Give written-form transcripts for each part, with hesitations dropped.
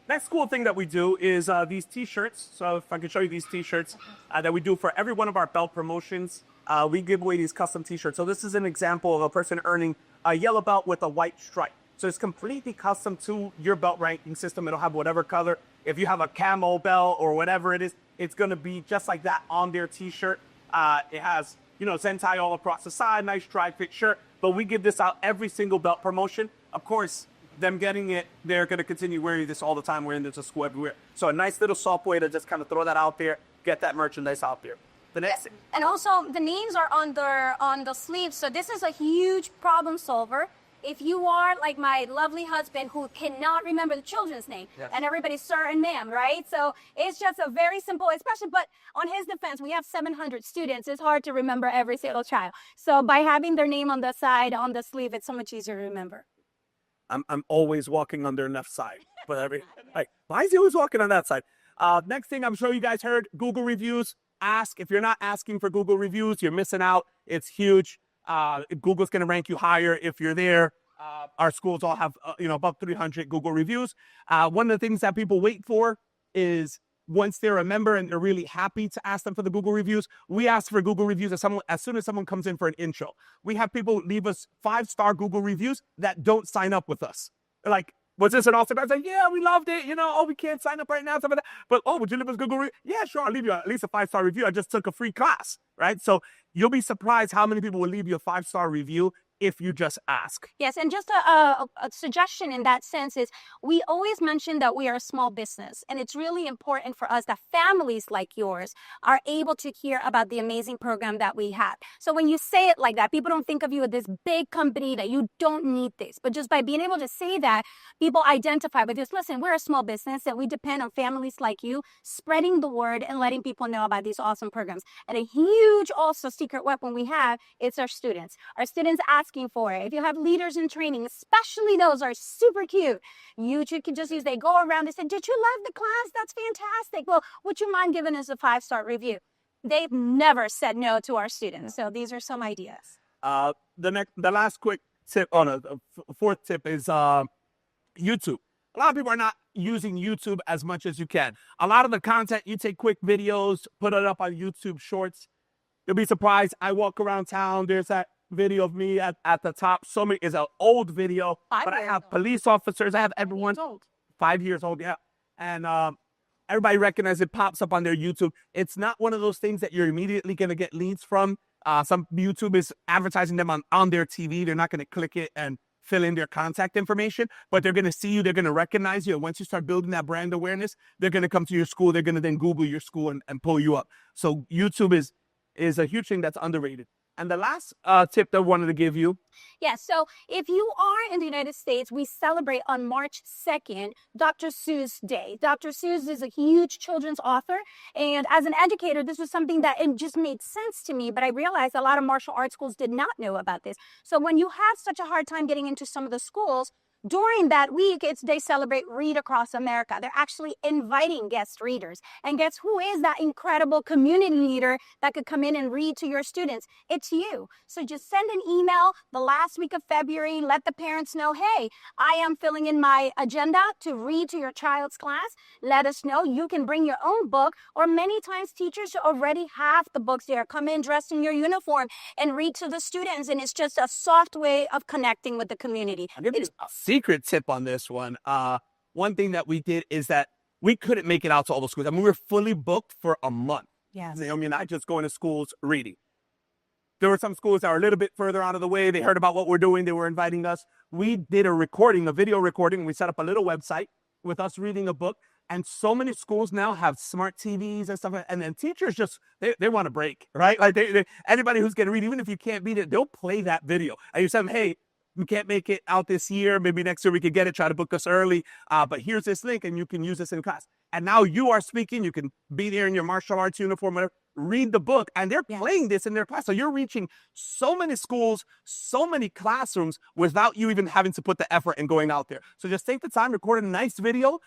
Next cool thing that we do is these t-shirts. So if I can show you these t-shirts that we do for every one of our belt promotions, we give away these custom t-shirts. So this is an example of a person earning a yellow belt with a white stripe. So it's completely custom to your belt ranking system. It'll have whatever color. If you have a camo belt or whatever it is, it's going to be just like that on their t-shirt. It has, Sentai all across the side, nice tri-fit shirt. But we give this out every single belt promotion. Of course, them getting it, they're going to continue wearing this all the time, wearing this to school everywhere. So a nice little soft way to just kind of throw that out there, get that merchandise out there. The next thing. And also, the names are on the sleeves. So this is a huge problem solver. If you are like my lovely husband who cannot remember the children's name, yes, and everybody's sir and ma'am, right? So it's just a very simple expression, but on his defense, we have 700 students. It's hard to remember every single child. So by having their name on the side, on the sleeve, it's so much easier to remember. I'm always walking on their left side, but why is he always walking on that side? Next thing, I'm sure you guys heard Google reviews. If you're not asking for Google reviews, you're missing out. It's huge. Google's going to rank you higher if you're there. Our schools all have, about 300 Google reviews. One of the things that people wait for is once they're a member and they're really happy to ask them for the Google reviews, we ask for Google reviews as soon as someone comes in for an intro. We have people leave us 5-star Google reviews that don't sign up with us. They're like, was this an awesome? I was like, yeah, we loved it. We can't sign up right now, stuff like that. But, would you leave us a Google review? Yeah, sure. I'll leave you at least a 5-star review. I just took a free class, right? So you'll be surprised how many people will leave you a 5-star review if you just ask. Yes, and just a suggestion in that sense is we always mention that we are a small business, and it's really important for us that families like yours are able to hear about the amazing program that we have. So when you say it like that, people don't think of you as this big company that you don't need this, but just by being able to say that, people identify with this. Listen, we're a small business and we depend on families like you spreading the word and letting people know about these awesome programs. And a huge also secret weapon we have is our students. Our students asking for it. If you have leaders in training, especially those are super cute, you can just use, they go around and say, did you love the class? That's fantastic. Well, would you mind giving us a 5-star review? They've never said no to our students. So these are some ideas. The last quick tip, the fourth tip is YouTube. A lot of people are not using YouTube as much as you can. A lot of the content, you take quick videos, put it up on YouTube Shorts. You'll be surprised. I walk around town. There's that video of me at the top. Is an old video, but I have police officers. I have everyone. 5 years old, yeah. And everybody recognizes it, pops up on their YouTube. It's not one of those things that you're immediately going to get leads from. Some YouTube is advertising them on their TV. They're not going to click it and fill in their contact information, but they're going to see you. They're going to recognize you. And once you start building that brand awareness, they're going to come to your school. They're going to then Google your school and pull you up. So YouTube is a huge thing that's underrated. And the last tip that I wanted to give you. Yeah, so if you are in the United States, we celebrate on March 2nd, Dr. Seuss Day. Dr. Seuss is a huge children's author. And as an educator, this was something that it just made sense to me. But I realized a lot of martial arts schools did not know about this. So when you have such a hard time getting into some of the schools, during that week, they celebrate Read Across America. They're actually inviting guest readers. And guess who is that incredible community leader that could come in and read to your students? It's you. So just send an email the last week of February. Let the parents know, hey, I am filling in my agenda to read to your child's class. Let us know. You can bring your own book, or many times teachers already have the books there. Come in dressed in your uniform and read to the students. And it's just a soft way of connecting with the community. Secret tip on this one. One thing that we did is that we couldn't make it out to all the schools. I mean, we were fully booked for a month. Yes. Naomi and I just going to schools reading. There were some schools that were a little bit further out of the way. They heard about what we're doing. They were inviting us. We did a video recording. We set up a little website with us reading a book. And so many schools now have smart TVs and stuff. And then teachers they want to break, right? Like anybody who's going to read, even if you can't beat it, they'll play that video. And you tell them, hey, we can't make it out this year. Maybe next year we could get it. Try to book us early. But here's this link and you can use this in class. And now you are speaking. You can be there in your martial arts uniform, whatever. read the book, and they're Yes. playing this in their class. So you're reaching so many schools, so many classrooms without you even having to put the effort in going out there. So just take the time, record a nice video,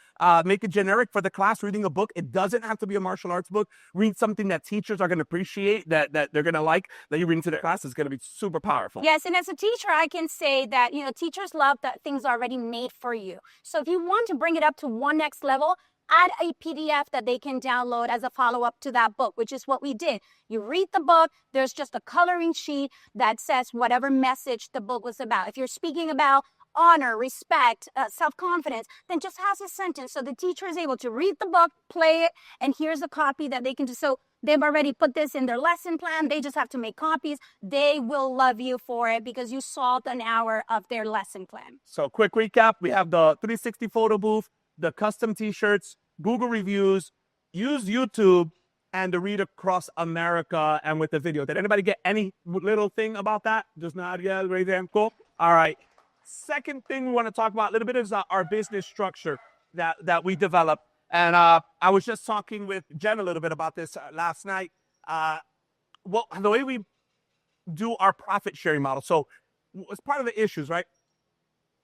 make it generic for the class, reading a book. It doesn't have to be a martial arts book. Read something that teachers are going to appreciate, that they're going to like, that you read into their class is going to be super powerful. Yes, and as a teacher, I can say that, teachers love that things are already made for you. So if you want to bring it up to one next level, add a PDF that they can download as a follow-up to that book, which is what we did. You read the book, there's just a coloring sheet that says whatever message the book was about. If you're speaking about honor, respect, self-confidence, then just has a sentence. So the teacher is able to read the book, play it, and here's a copy that they can do. So they've already put this in their lesson plan. They just have to make copies. They will love you for it because you solved an hour of their lesson plan. So quick recap, we have the 360 photo booth, the custom t-shirts, Google reviews, use YouTube, and the Read Across America, and with the video. Did anybody get any little thing about that? Just nod, yeah, raise your hand, cool. All right. Second thing we want to talk about a little bit is our business structure that we developed. And I was just talking with Jen a little bit about this last night. Well, the way we do our profit sharing model. So it's part of the issues, right?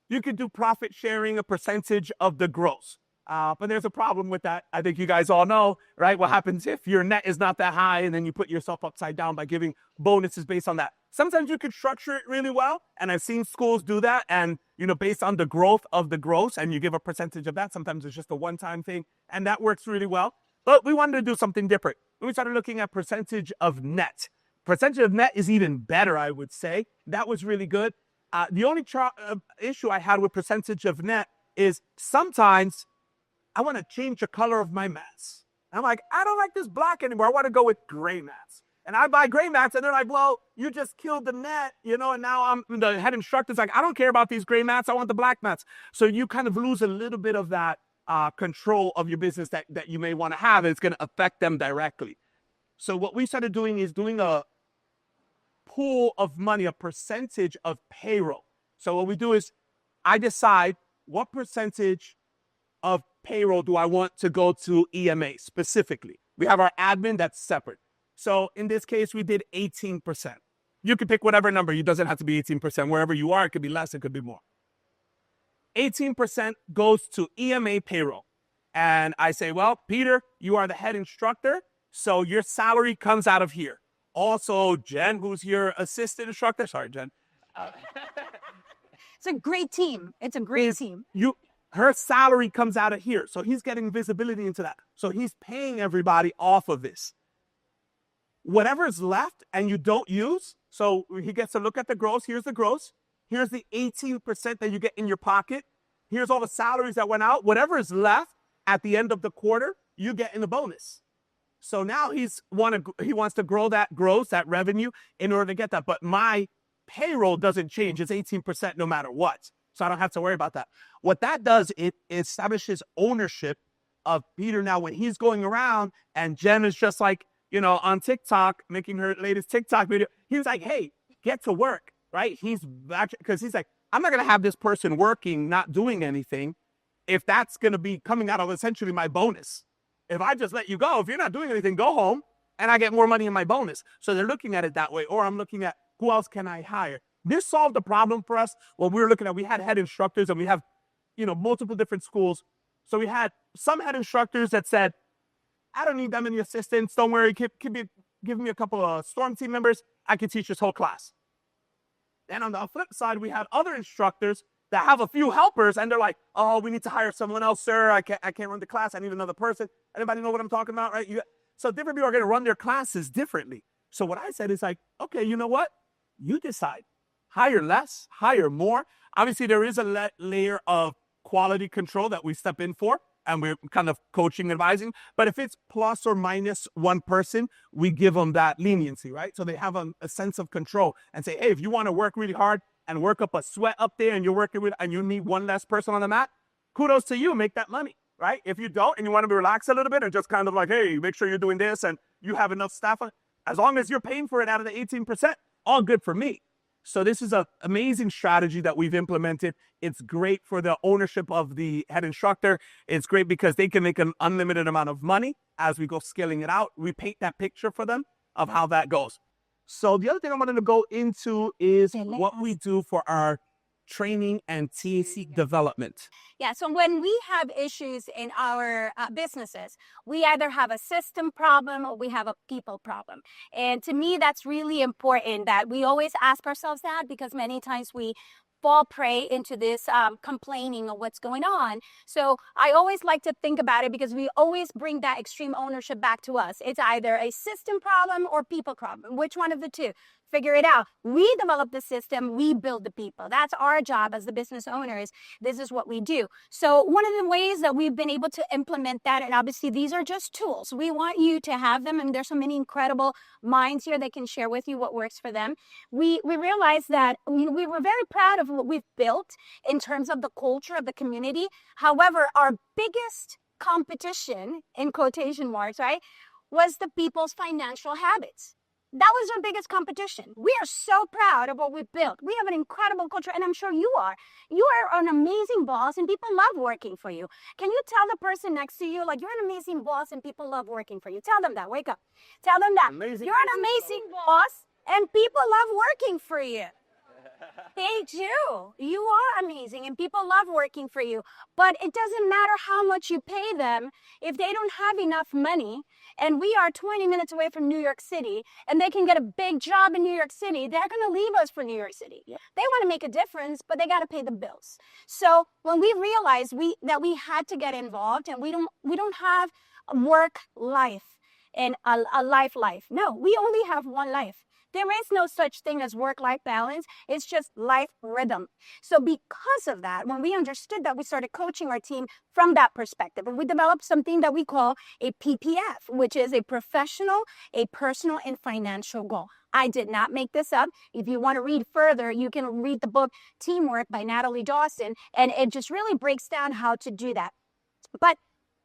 You could do profit sharing, a percentage of the gross. But there's a problem with that. I think you guys all know, right? What happens if your net is not that high and then you put yourself upside down by giving bonuses based on that? Sometimes you could structure it really well. And I've seen schools do that. And, based on the growth of the gross, and you give a percentage of that. Sometimes it's just a one-time thing. And that works really well. But we wanted to do something different. We started looking at percentage of net. Percentage of net is even better, I would say. That was really good. The only issue I had with percentage of net is sometimes I want to change the color of my mats. I'm like, I don't like this black anymore. I want to go with gray mats. And I buy gray mats, and they're like, well, you just killed the net, and now the head instructor's like, I don't care about these gray mats. I want the black mats. So you kind of lose a little bit of that control of your business that you may want to have. It's going to affect them directly. So what we started doing is doing a pool of money, a percentage of payroll. So what we do is I decide what percentage of payroll do I want to go to EMA specifically. We have our admin that's separate. So in this case, we did 18%. You can pick whatever number. It doesn't have to be 18%. Wherever you are, it could be less, it could be more. 18% goes to EMA payroll. And I say, well, Peter, you are the head instructor, so your salary comes out of here. Also, Jen, who's your assistant instructor. Sorry, Jen. It's a great team. It's a great team. Her salary comes out of here. So he's getting visibility into that. So he's paying everybody off of this. Whatever is left and you don't use, so he gets to look at the gross. Here's the gross. Here's the 18% that you get in your pocket. Here's all the salaries that went out. Whatever is left at the end of the quarter, you get in the bonus. So now he wants to grow that gross, that revenue, in order to get that. But my payroll doesn't change. It's 18% no matter what. So I don't have to worry about that. What that does, it establishes ownership of Peter. Now, when he's going around and Jen is just like, on TikTok, making her latest TikTok video, he was like, hey, get to work, right? He's back because he's like, I'm not going to have this person working, not doing anything, if that's going to be coming out of essentially my bonus. If I just let you go, if you're not doing anything, go home and I get more money in my bonus. So they're looking at it that way. Or I'm looking at who else can I hire? This solved the problem for us. When we were looking at, we had head instructors and we have, multiple different schools. So we had some head instructors that said, I don't need that many assistants. Don't worry, give me a couple of storm team members. I can teach this whole class. Then on the flip side, we had other instructors that have a few helpers and they're like, oh, we need to hire someone else, sir. I can't run the class. I need another person. Anybody know what I'm talking about, right? So different people are going to run their classes differently. So what I said is like, okay, you know what? You decide. Hire less, hire more. Obviously, there is a layer of quality control that we step in for, and we're kind of coaching, advising. But if it's plus or minus one person, we give them that leniency, right? So they have a sense of control and say, hey, if you want to work really hard and work up a sweat up there and you're working with, and you need one less person on the mat, kudos to you, make that money, right? If you don't and you want to relax a little bit and just kind of like, hey, make sure you're doing this and you have enough staff, as long as you're paying for it out of the 18%, all good for me. So this is an amazing strategy that we've implemented. It's great for the ownership of the head instructor. It's great because they can make an unlimited amount of money as we go scaling it out. We paint that picture for them of how that goes. So the other thing I wanted to go into is what we do for our training and TAC development. Yeah, so when we have issues in our businesses, we either have a system problem or we have a people problem. And to me, that's really important that we always ask ourselves that, because many times we fall prey into this complaining of what's going on. So I always like to think about it, because we always bring that extreme ownership back to us. It's either a system problem or people problem. Which one of the two? Figure it out. We develop the system, we build the people. That's our job as the business owners. This is what we do. So one of the ways that we've been able to implement that, and obviously these are just tools, we want you to have them, and there's so many incredible minds here that can share with you what works for them. We realized that we were very proud of what we've built in terms of the culture of the community. However, our biggest competition, in quotation marks, right, was the people's financial habits. That was our biggest competition. We are so proud of what we've built. We have an incredible culture, and I'm sure you are. You are an amazing boss, and people love working for you. Can you tell the person next to you, like, you're an amazing boss, and people love working for you? Tell them that. Wake up. Tell them that. Amazing. You're an amazing boss, and people love working for you. They do. You are amazing, and people love working for you. But it doesn't matter how much you pay them if they don't have enough money. And we are 20 minutes away from New York City, and they can get a big job in New York City. They're going to leave us for New York City. Yeah. They want to make a difference, but they got to pay the bills. So when we realized that we had to get involved, and we don't have a work life and a life. No, we only have one life. There is no such thing as work-life balance. It's just life rhythm. So because of that, when we understood that, we started coaching our team from that perspective. And we developed something that we call a PPF, which is a professional, a personal, and financial goal. I did not make this up. If you want to read further, you can read the book Teamwork by Natalie Dawson, and it just really breaks down how to do that. But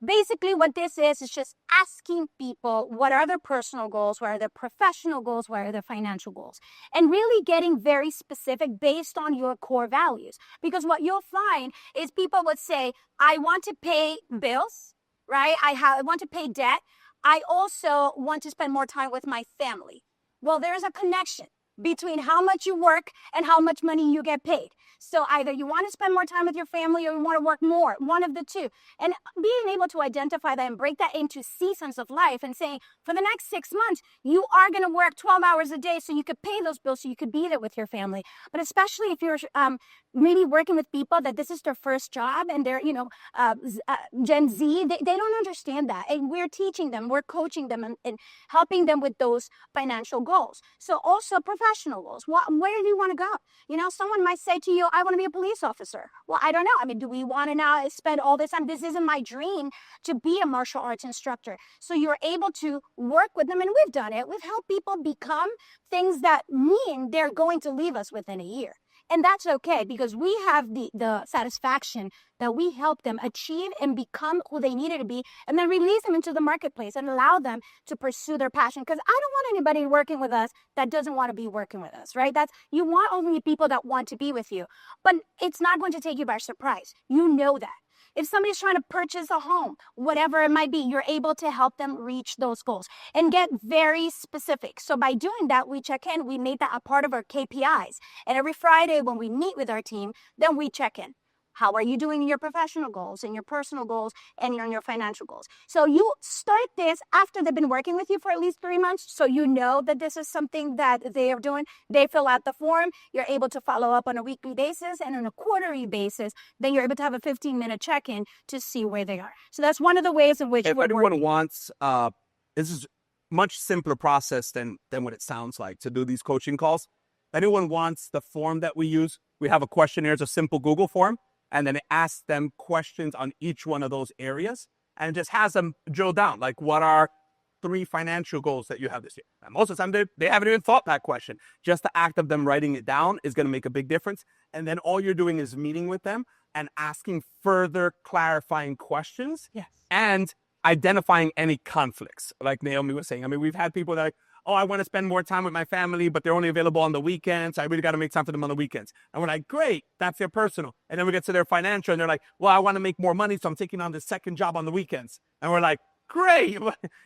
basically what this is just asking people what are their personal goals, what are their professional goals, what are their financial goals, and really getting very specific based on your core values. Because what you'll find is people would say, I want to pay bills, right? I want to pay debt. I also want to spend more time with my family. Well, there's a connection between how much you work and how much money you get paid. So either you want to spend more time with your family or you want to work more, one of the two. And being able to identify that and break that into seasons of life and saying, for the next 6 months, you are going to work 12 hours a day so you could pay those bills, so you could be there with your family. But especially if you're maybe working with people that this is their first job and they're, Gen Z, they don't understand that. And we're teaching them, we're coaching them and helping them with those financial goals. So also professional goals. Where do you want to go? Someone might say to you, I want to be a police officer. Well, I don't know. I mean, do we want to now spend all this time? This isn't my dream to be a martial arts instructor. So you're able to work with them, and we've done it. We've helped people become things that mean they're going to leave us within a year. And that's okay, because we have the satisfaction that we help them achieve and become who they needed to be, and then release them into the marketplace and allow them to pursue their passion. Because I don't want anybody working with us that doesn't want to be working with us, right? You want only people that want to be with you, but it's not going to take you by surprise. You know that. If somebody's trying to purchase a home, whatever it might be, you're able to help them reach those goals and get very specific. So by doing that, we check in. We made that a part of our KPIs. And every Friday when we meet with our team, then we check in. How are you doing in your professional goals and your personal goals and your financial goals? So you start this after they've been working with you for at least 3 months. So you know that this is something that they are doing. They fill out the form. You're able to follow up on a weekly basis and on a quarterly basis. Then you're able to have a 15-minute check-in to see where they are. So that's one of the ways in which if anyone wants, this is much simpler process than what it sounds like to do these coaching calls. If anyone wants the form that we use, we have a questionnaire. It's a simple Google form. And then it asks them questions on each one of those areas and just has them drill down. Like, what are 3 financial goals that you have this year? And most of the time, they haven't even thought that question. Just the act of them writing it down is going to make a big difference. And then all you're doing is meeting with them and asking further clarifying questions. Yes. And identifying any conflicts. Like Naomi was saying, I mean, we've had people that are like, oh, I want to spend more time with my family, but they're only available on the weekends. I really got to make time for them on the weekends. And we're like, great, that's their personal. And then we get to their financial, and they're like, well, I want to make more money, so I'm taking on this second job on the weekends. And we're like, great.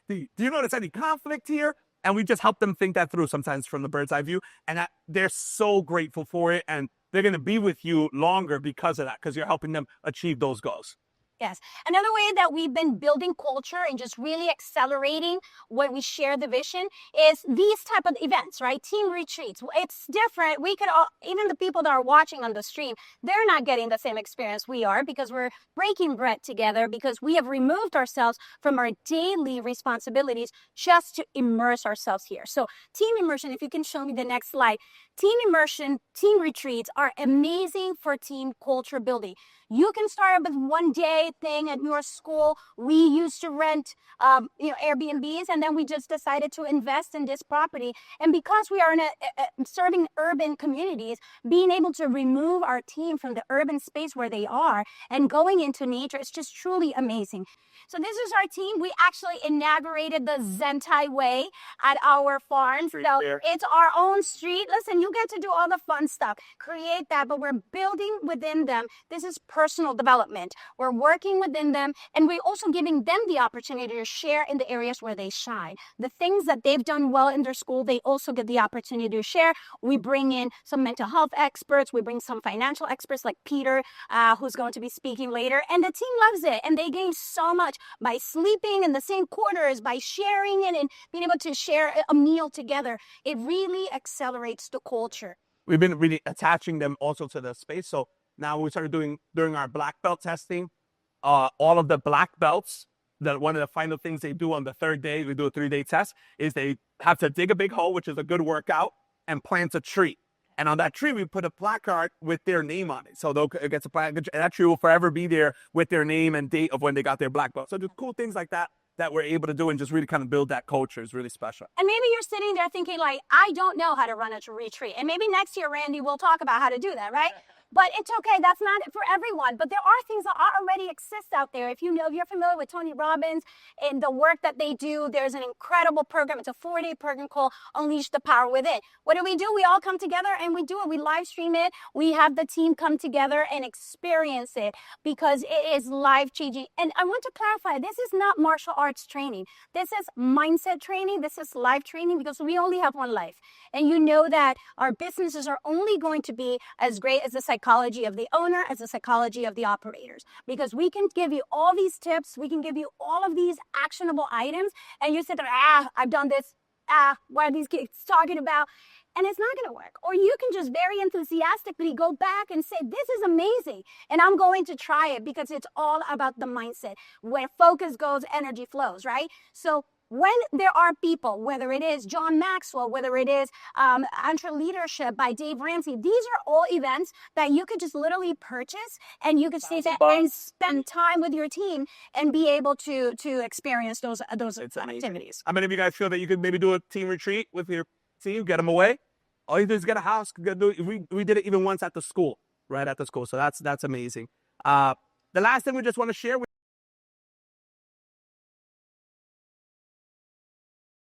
Do you notice any conflict here? And we just help them think that through sometimes from the bird's eye view. And they're so grateful for it. And they're going to be with you longer because of that, because you're helping them achieve those goals. Yes. Another way that we've been building culture and just really accelerating when we share the vision is these type of events, right? Team retreats. It's different. We could all, even the people that are watching on the stream, they're not getting the same experience we are because we're breaking bread together, because we have removed ourselves from our daily responsibilities just to immerse ourselves here. So team immersion, if you can show me the next slide, team immersion, team retreats are amazing for team culture building. You can start with one day thing at your school. We used to rent, Airbnbs, and then we just decided to invest in this property. And because we are in serving urban communities, being able to remove our team from the urban space where they are and going into nature is just truly amazing. So this is our team. We actually inaugurated the Zentai Way at our farm. So it's our own street. Listen, you get to do all the fun stuff, create that, but we're building within them. This is personal development. We're working within them, and we're also giving them the opportunity to share in the areas where they shine. The things that they've done well in their school, they also get the opportunity to share. We bring in some mental health experts. We bring some financial experts like Peter, who's going to be speaking later. And the team loves it, and they gain so much by sleeping in the same quarters, by sharing it, and being able to share a meal together. It really accelerates the culture. We've been really attaching them also to the space. So now we started during our black belt testing, all of the black belts, that one of the final things they do on the third day, we do a 3-day test, is they have to dig a big hole, which is a good workout, and plant a tree. And on that tree, we put a placard with their name on it. So it gets a placard, and that tree will forever be there with their name and date of when they got their black belt. So just cool things like that we're able to do and just really kind of build that culture is really special. And maybe you're sitting there thinking like, I don't know how to run a retreat. And maybe next year, Randy, we'll talk about how to do that, right? But it's okay. That's not for everyone. But there are things that already exist out there. If you're familiar with Tony Robbins and the work that they do, there's an incredible program. It's a 4-day program called Unleash the Power Within. What do? We all come together and we do it. We live stream it. We have the team come together and experience it because it is life changing. And I want to clarify, this is not martial arts training. This is mindset training. This is life training, because we only have one life. And you know that our businesses are only going to be as great as the psychology of the owner, as the psychology of the operators, because we can give you all these tips, we can give you all of these actionable items, and you sit there, I've done this, what are these kids talking about? And it's not going to work. Or you can just very enthusiastically go back and say, this is amazing, and I'm going to try it, because it's all about the mindset. Where focus goes, energy flows, right? So when there are people, whether it is John Maxwell, whether it is Entre Leadership by Dave Ramsey, these are all events that you could just literally purchase, and you could stay there and spend time with your team and be able to experience those activities. How many of you guys feel that you could maybe do a team retreat with your team, get them away? All you do is get a house. We did it even once at the school, right at the school. So that's amazing. The last thing we just want to share with